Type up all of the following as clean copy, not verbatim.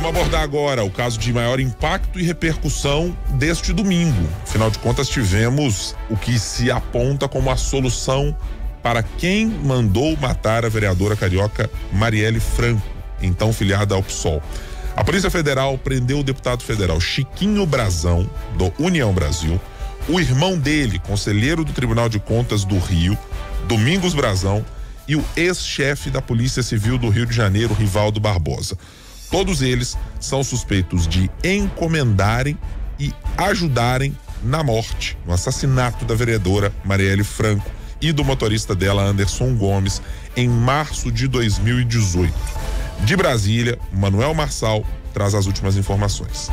Vamos abordar agora o caso de maior impacto e repercussão deste domingo. Afinal de contas, tivemos o que se aponta como a solução para quem mandou matar a vereadora carioca Marielle Franco, então filiada ao PSOL. A Polícia Federal prendeu o deputado federal Chiquinho Brazão, do União Brasil, o irmão dele, conselheiro do Tribunal de Contas do Rio, Domingos Brazão, e o ex-chefe da Polícia Civil do Rio de Janeiro, Rivaldo Barbosa. Todos eles são suspeitos de encomendarem e ajudarem na morte, no assassinato da vereadora Marielle Franco e do motorista dela, Anderson Gomes, em março de 2018. De Brasília, Manuel Marçal traz as últimas informações.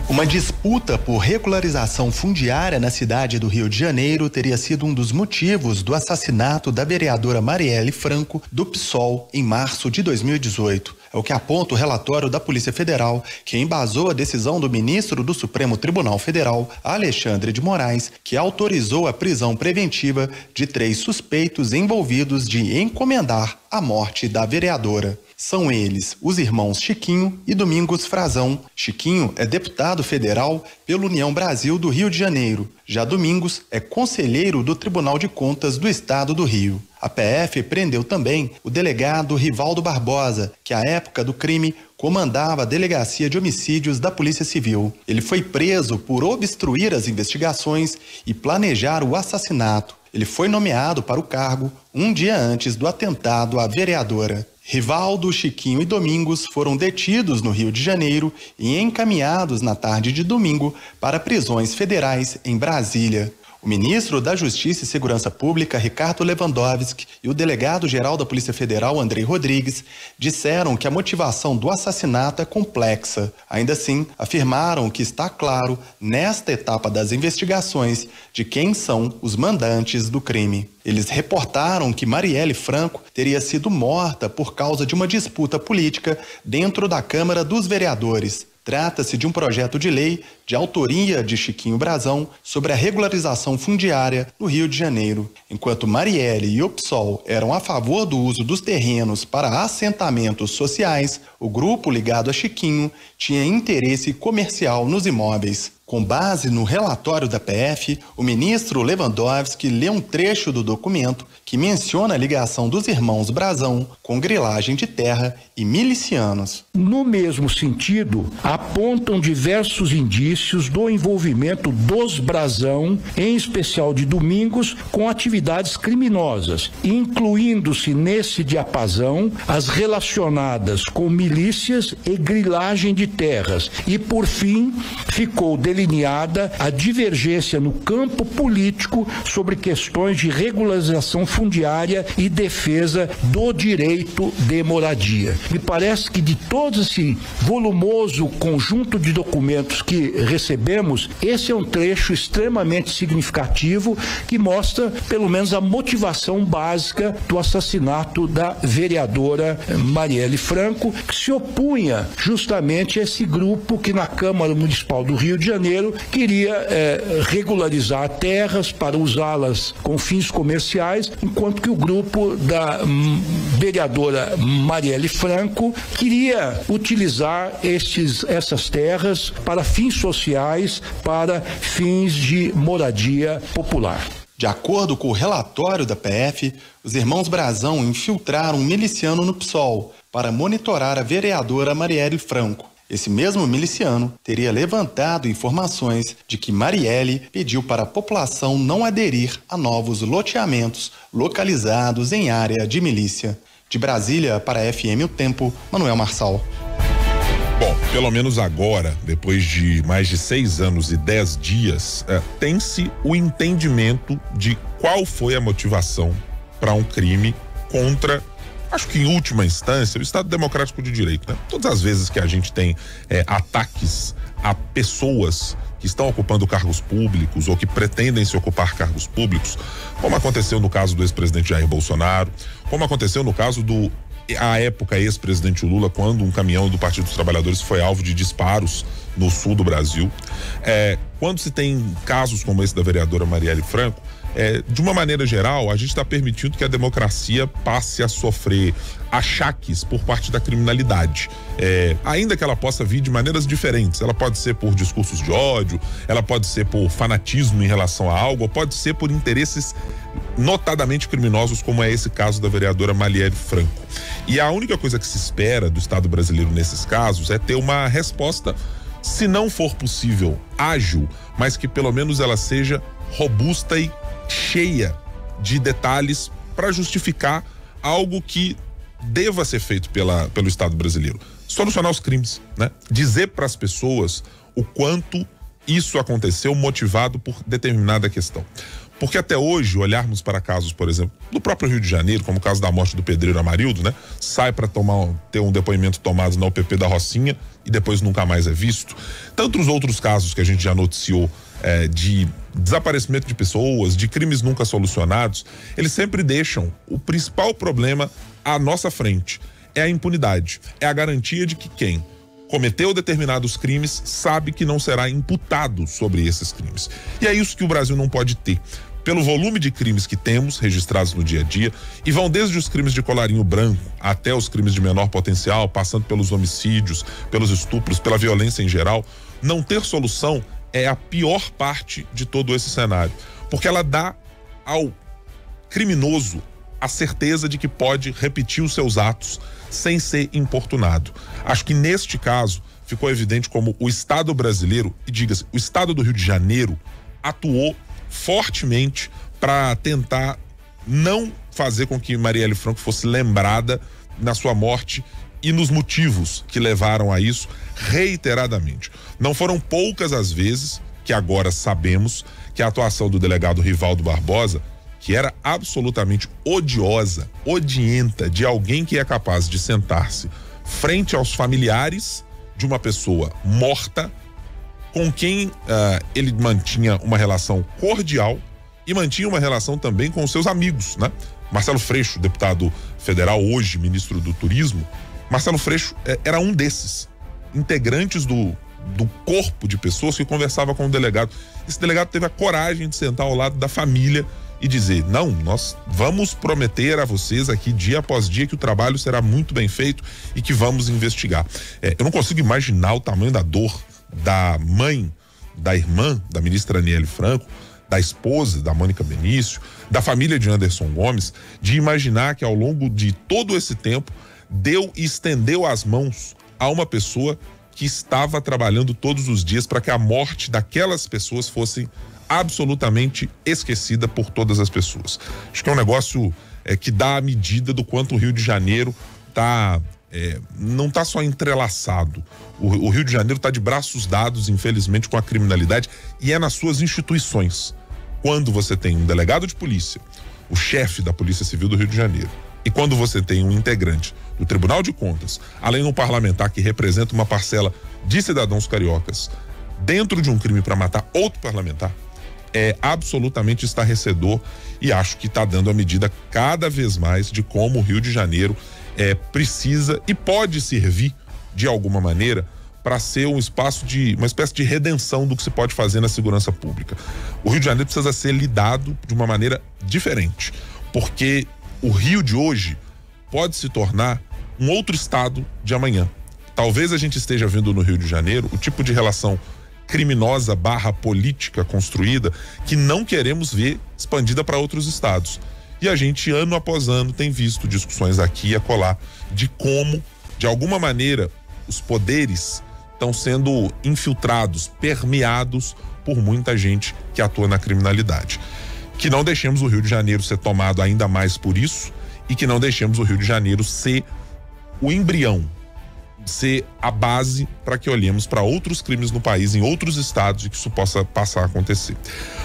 Uma disputa por regularização fundiária na cidade do Rio de Janeiro teria sido um dos motivos do assassinato da vereadora Marielle Franco, do PSOL, em março de 2018. É o que aponta o relatório da Polícia Federal, que embasou a decisão do ministro do Supremo Tribunal Federal, Alexandre de Moraes, que autorizou a prisão preventiva de 3 suspeitos envolvidos de encomendar a morte da vereadora. São eles os irmãos Chiquinho e Domingos Frazão. Chiquinho é deputado federal pela União Brasil do Rio de Janeiro. Já Domingos é conselheiro do Tribunal de Contas do Estado do Rio. A PF prendeu também o delegado Rivaldo Barbosa, que à época do crime comandava a Delegacia de Homicídios da Polícia Civil. Ele foi preso por obstruir as investigações e planejar o assassinato. Ele foi nomeado para o cargo um dia antes do atentado à vereadora. Rivaldo, Chiquinho e Domingos foram detidos no Rio de Janeiro e encaminhados na tarde de domingo para prisões federais em Brasília. O ministro da Justiça e Segurança Pública, Ricardo Lewandowski, e o delegado-geral da Polícia Federal, Andrei Rodrigues, disseram que a motivação do assassinato é complexa. Ainda assim, afirmaram que está claro, nesta etapa das investigações, de quem são os mandantes do crime. Eles reportaram que Marielle Franco teria sido morta por causa de uma disputa política dentro da Câmara dos Vereadores. Trata-se de um projeto de lei de autoria de Chiquinho Brazão sobre a regularização fundiária no Rio de Janeiro. Enquanto Marielle e o PSOL eram a favor do uso dos terrenos para assentamentos sociais, o grupo ligado a Chiquinho tinha interesse comercial nos imóveis. Com base no relatório da PF, o ministro Lewandowski lê um trecho do documento que menciona a ligação dos irmãos Brazão com grilagem de terra e milicianos. No mesmo sentido, apontam diversos indícios do envolvimento dos Brazão, em especial de Domingos, com atividades criminosas, incluindo-se nesse diapasão as relacionadas com milícias e grilagem de terras. E, por fim, ficou delineada a divergência no campo político sobre questões de regularização fundiária e defesa do direito de moradia. Me parece que de todo esse volumoso conjunto de documentos que recebemos, esse é um trecho extremamente significativo que mostra, pelo menos, a motivação básica do assassinato da vereadora Marielle Franco, que se opunha justamente a esse grupo que na Câmara Municipal do Rio de Janeiro queria regularizar terras para usá-las com fins comerciais, enquanto que o grupo da vereadora Marielle Franco queria utilizar essas terras para fins sociais, para fins de moradia popular. De acordo com o relatório da PF, os irmãos Brazão infiltraram um miliciano no PSOL para monitorar a vereadora Marielle Franco. Esse mesmo miliciano teria levantado informações de que Marielle pediu para a população não aderir a novos loteamentos localizados em área de milícia. De Brasília, para a FM O Tempo, Manuel Marçal. Bom, pelo menos agora, depois de mais de 6 anos e 10 dias, tem-se o entendimento de qual foi a motivação para um crime contra, acho que em última instância, o Estado Democrático de Direito, né? Todas as vezes que a gente tem ataques a pessoas que estão ocupando cargos públicos ou que pretendem se ocupar cargos públicos, como aconteceu no caso do ex-presidente Jair Bolsonaro, como aconteceu no caso do, à época, ex-presidente Lula, quando um caminhão do Partido dos Trabalhadores foi alvo de disparos no sul do Brasil. Quando se tem casos como esse da vereadora Marielle Franco, De uma maneira geral, a gente está permitindo que a democracia passe a sofrer achaques por parte da criminalidade. Ainda que ela possa vir de maneiras diferentes. Ela pode ser por discursos de ódio, ela pode ser por fanatismo em relação a algo, ou pode ser por interesses notadamente criminosos, como é esse caso da vereadora Marielle Franco. E a única coisa que se espera do Estado brasileiro nesses casos é ter uma resposta, se não for possível, ágil, mas que pelo menos ela seja robusta e cheia de detalhes para justificar algo que deva ser feito pelo Estado brasileiro. Solucionar os crimes, né? Dizer para as pessoas o quanto isso aconteceu motivado por determinada questão. Porque até hoje, olharmos para casos, por exemplo, do próprio Rio de Janeiro, como o caso da morte do pedreiro Amarildo, né? Sai para ter um depoimento tomado na UPP da Rocinha e depois nunca mais é visto. Tantos outros casos que a gente já noticiou de desaparecimento de pessoas, de crimes nunca solucionados, eles sempre deixam o principal problema à nossa frente. É a impunidade, é a garantia de que quem cometeu determinados crimes sabe que não será imputado sobre esses crimes. E é isso que o Brasil não pode ter. Pelo volume de crimes que temos registrados no dia a dia, e vão desde os crimes de colarinho branco até os crimes de menor potencial, passando pelos homicídios, pelos estupros, pela violência em geral, não ter solução é a pior parte de todo esse cenário, porque ela dá ao criminoso a certeza de que pode repetir os seus atos sem ser importunado. Acho que neste caso ficou evidente como o Estado brasileiro, e diga-se, o Estado do Rio de Janeiro atuou fortemente para tentar não fazer com que Marielle Franco fosse lembrada na sua morte e nos motivos que levaram a isso reiteradamente. Não foram poucas as vezes que agora sabemos que a atuação do delegado Rivaldo Barbosa, que era absolutamente odiosa, odienta, de alguém que é capaz de sentar-se frente aos familiares de uma pessoa morta, com quem ele mantinha uma relação cordial e mantinha uma relação também com os seus amigos, né? Marcelo Freixo, deputado federal, hoje ministro do Turismo, Marcelo Freixo era um desses integrantes do corpo de pessoas que conversava com o delegado. Esse delegado teve a coragem de sentar ao lado da família e dizer: não, nós vamos prometer a vocês aqui dia após dia que o trabalho será muito bem feito e que vamos investigar. Eu não consigo imaginar o tamanho da dor da mãe, da irmã da ministra Aniele Franco, da esposa da Mônica Benício, da família de Anderson Gomes, de imaginar que ao longo de todo esse tempo deu e estendeu as mãos a uma pessoa que estava trabalhando todos os dias para que a morte daquelas pessoas fosse absolutamente esquecida por todas as pessoas. Acho que é um negócio que dá a medida do quanto o Rio de Janeiro não está só entrelaçado. O Rio de Janeiro está de braços dados, infelizmente, com a criminalidade, e é nas suas instituições. Quando você tem um delegado de polícia, o chefe da Polícia Civil do Rio de Janeiro, e quando você tem um integrante do Tribunal de Contas, além de um parlamentar que representa uma parcela de cidadãos cariocas, dentro de um crime para matar outro parlamentar, é absolutamente estarrecedor, e acho que está dando a medida cada vez mais de como o Rio de Janeiro precisa e pode servir de alguma maneira para ser uma espécie de redenção do que se pode fazer na segurança pública. O Rio de Janeiro precisa ser lidado de uma maneira diferente, porque o Rio de hoje pode se tornar um outro estado de amanhã. Talvez a gente esteja vendo no Rio de Janeiro o tipo de relação criminosa / política construída que não queremos ver expandida para outros estados. E a gente, ano após ano, tem visto discussões aqui e acolá de como, de alguma maneira, os poderes estão sendo infiltrados, permeados por muita gente que atua na criminalidade. Que não deixemos o Rio de Janeiro ser tomado ainda mais por isso, e que não deixemos o Rio de Janeiro ser o embrião, ser a base para que olhemos para outros crimes no país, em outros estados, e que isso possa passar a acontecer.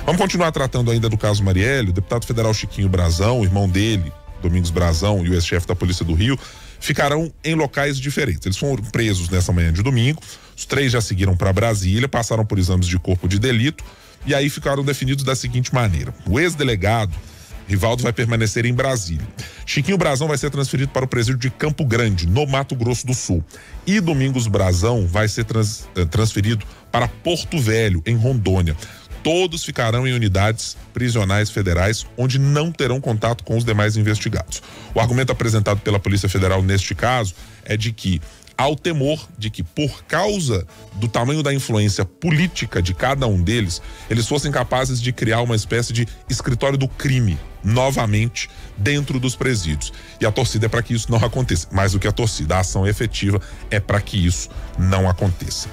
Vamos continuar tratando ainda do caso Marielle. O deputado federal Chiquinho Brazão, o irmão dele, Domingos Brazão, e o ex-chefe da Polícia do Rio, ficarão em locais diferentes. Eles foram presos nessa manhã de domingo, os 3 já seguiram para Brasília, passaram por exames de corpo de delito, e aí ficaram definidos da seguinte maneira: o ex-delegado Rivaldo vai permanecer em Brasília. Chiquinho Brazão vai ser transferido para o presídio de Campo Grande, no Mato Grosso do Sul. E Domingos Brazão vai ser transferido para Porto Velho, em Rondônia. Todos ficarão em unidades prisionais federais, onde não terão contato com os demais investigados. O argumento apresentado pela Polícia Federal neste caso é de que há o temor de que, por causa do tamanho da influência política de cada um deles, eles fossem capazes de criar uma espécie de escritório do crime, novamente, dentro dos presídios. E a torcida é para que isso não aconteça. Mais do que a torcida, a ação efetiva é para que isso não aconteça.